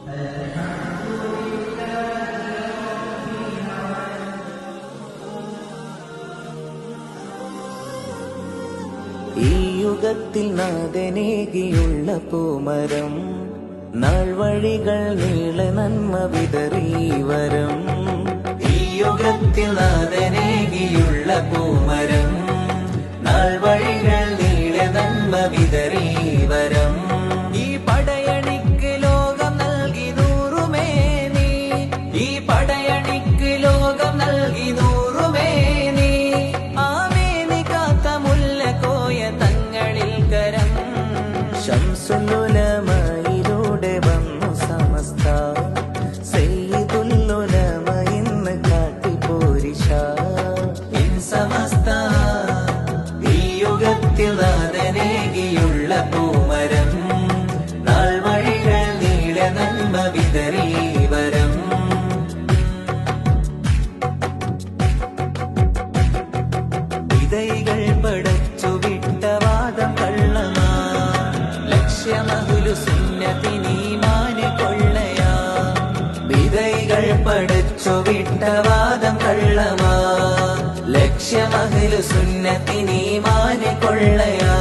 ഈ യുഗത്തിൽ നാഥനേകിയുള്ള പൂമരം, നാൾ വഴികൾ നീള നന്മ വിതറി വരം. ഈ യുഗത്തിൽ നാഥനേകിയുള്ള പൂമരം, നാൾ വഴികൾ നീള നന്മ വിതറി വരം. ഈ പടയണിക്ക് ലോകം നൽകി നൂറുമേനി, ഈ പടയണിക്ക് ലോകം നൽകി നൂറുമേനി. ആമേനി കാത്ത മുല്ലക്കോയ തങ്ങളിൽ കരം. ശംസുലുലമയിലൂടെ വന്നു സമസ്ത, സയ്യിദുല്ലുലമ ഇന്ന് കാട്ടിപ്പോരിശ. ഇൻ സമസ്ത ഈ യുഗത്തിൽ നാഥനേകിയുള്ള പൂമരം, നാൾ വഴികൾ നീള നന്മ വിതറി വരം. വിതൈകൾ പടച്ചു വിട്ട വാദം കള്ളമാ, ലക്ഷ്യമഹുലു സുന്നത്തിനീമാന് കൊള്ളയാ. വിതൈകൾ പടച്ചു വിട്ട വാദം കള്ളമാ, ലക്ഷ്യമഹുലു സുന്നത്തിനീമാന് കൊള്ളയാ.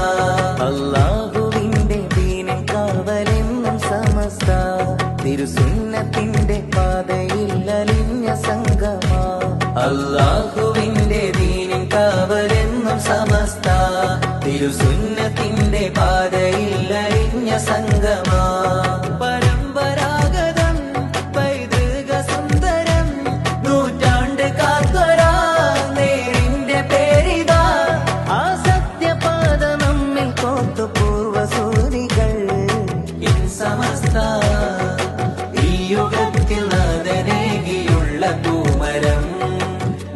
അല്ലാഹുവിന്റെ ദീനിൻ കാവലെന്നും സമസ്ത, തിരുസുന്നത്തിന്റെ പാതയിൽ അലിഞ്ഞ സംഗമാ. അല്ലാഹുവിന്റെ ദീനിൻ കാവലെന്നും സമസ്ത, തിരുസുന്നത്തിന്റെ പാതയിൽ അലിഞ്ഞ സംഗമാ. പരമ്പരാഗതം പൈതൃക സുന്ദരം, നൂറ്റാണ്ട് കാത്തൊരാ നേരിന്റെ പേരിതാ. ആ സത്യപാത നമ്മിൽ കോർത്തു പൂർവസൂരികൾ. ഇൻ സമസ്ത ഈ യുഗത്തിൽ നാഥനേകിയുള്ള പൂമരം,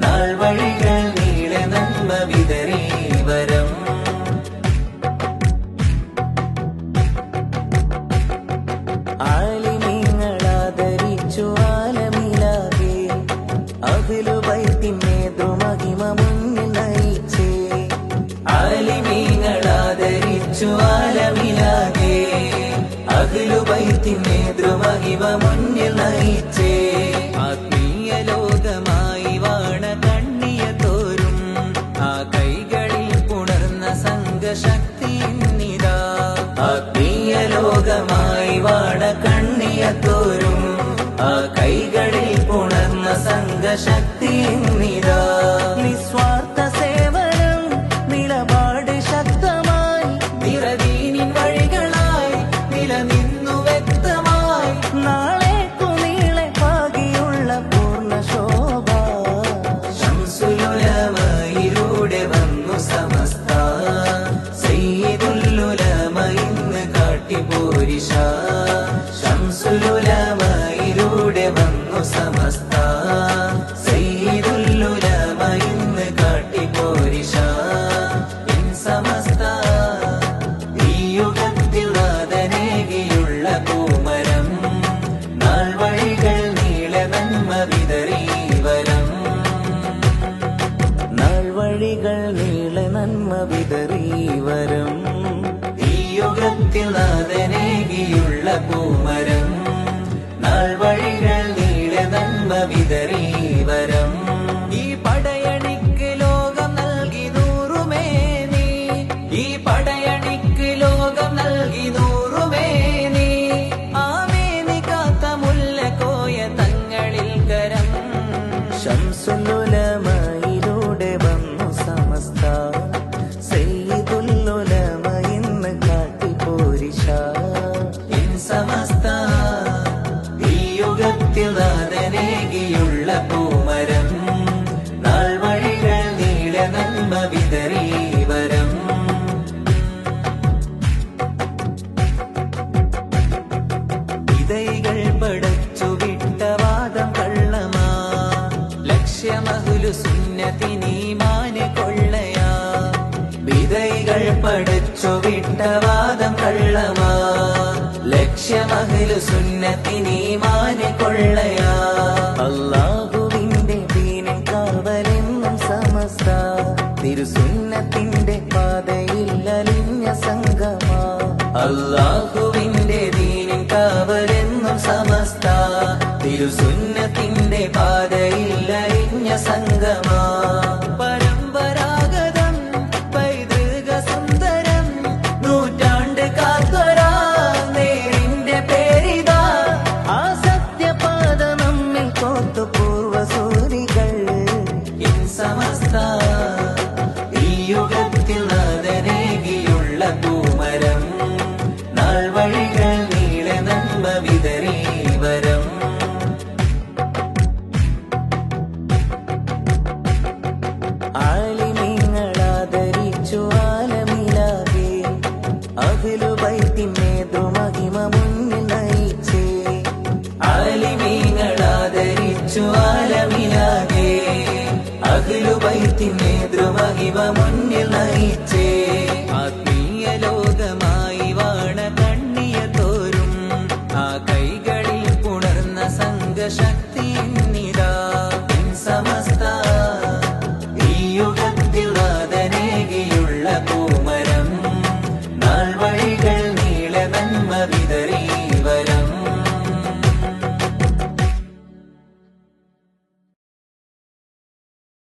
നാൾ വഴികൾ നീള നന്മ വിതറി വരം. ആലിമീങ്ങളാദരിച്ചു ആലമിലാകെ, അഹ്ലു ബൈത്തിൻ നേതൃമഹിമ മുന്നിൽ നയിച്ചേ. ആലിമീങ്ങളാദരിച്ചു ആലമിലാകെ, അഹ്ലു ബൈത്തിൻ നേതൃമഹിമ മുന്നിൽ നയിച്ചേ. ആത്മീയ ലോകമായി വാണ കണ്ണിയ തോരും, ആ കൈകളിൽ പുണർന്ന സംഘശക്തി ഇന്നിതാ. ആത്മീയ ലോകമായി വാണ കണ്ണിയ തോരും, ആ കൈകളിൽ പുണർന്ന സംഘശക്തി ഇന്നിതാ. നിസ്വാർത്ഥ സേവനം നിലപാട് ശക്തമായി, നിറദീനിൻ വഴികളായി നിലനിന്നു വ്യക്തമായി. നാളേക്കു നീളെ പാകിയുള്ള പൂർണ്ണ ശോഭ. ശംസുലുലമയിലൂടെ വന്നു സമസ്ത, സയ്യിദുല്ലുലമ ഇന്ന് കാട്ടിപ്പോരിശ. ശംസുലുലമയിലൂടെ വന്നു സമസ്ത, സയ്യിദുല്ലുലമ ഇന്ന് കാട്ടിപ്പോരിശ. ഇൻ സമസ്ത ഈ യുഗത്തിൽ നാഥനേകിയുള്ള പൂമരം, നാൾ വഴികൾ നീള നന്മ വിതറി വരം. നാൾ വഴികൾ നീള നന്മ വിതറി വരം. ഈ യുഗത്തിൽ നാഥനേകിയുള്ള പൂമരം, നാൾ വഴികൾ നീള നന്മ വിതറി വരം. ഈ പടയണിക്ക് ലോകം നൽകി നൂറുമേനി, ഈ പടയണിക്ക് ലോകം നൽകി നൂറുമേനി. ആമേനി കാത്ത മുല്ലക്കോയ തങ്ങളിൽ കരം. ശംസുലുലമയിലൂടെ വന്നു സമസ്ത, സയ്യിദുല്ലുലമ ഇന്ന് കാട്ടിപ്പോരിശ. ഇൻ സമസ്ത ഈ യുഗത്തിൽ നാഥനേകിയുള്ള പൂമരം, നാൾ വഴികൾ നീള നന്മ വിതറി വരം. വിതൈകൾ പടച്ചു വിട്ട വാദം കള്ളമാ, ലക്ഷ്യമഹുലു സുന്നത്തിനീമാന് കൊള്ളയാ. വിതൈകൾ പടച്ചു വിട്ട വാദം കള്ളമാ, ലക്ഷ്യമഹ്ലു സുന്നത്തിനീമാന് കൊള്ളയാ. അല്ലാഹുവിന്റെ ദീനിൻ കാവലെന്നും സമസ്ത, തിരുസുന്നത്തിന്റെ പാതയിൽ അലിഞ്ഞ സംഗമാ. അല്ലാഹുവിന്റെ ദീനിൻ കാവലെന്നും വഴങ്ങും സമസ്ത തിരുസുന്നത്തിന്റെ പാതയിൽ അരിഞ്ഞ സംഗമാ പരമ്പരാഗതം പൈതൃക സുന്ദരം നൂറ്റാണ്ട് കാത്തൊരാ നേരിന്റെ പേരിതാ ആ സത്യപാത നമ്മിൽ കോർത്തു പൂർവസൂരികൾ ഇൻ സമസ്ത ഈ യുഗത്തിൽ നാദനേകിയുള്ള പൂമരം നാൾ വഴികൾ നീളെ നന്മ വിതറി വരം ആലിമീങ്ങളാദരിച്ചു ആലമിലാകെ അഹ്ലുബൈത്തിൻ നേതൃമഹിമ മുന്നിൽ നയിച്ചേ ആലിമീങ്ങളാദരിച്ചു ആലമിലാകെ അഹ്ലുബൈത്തിൻ നേതൃമഹിമ മുന്നിൽ നയിച്ചേ ആത്മീയ ലോകമായി വാണ കണ്ണിയ തോരും ആ കൈകളിൽ പുണർന്ന സംഘശക്തി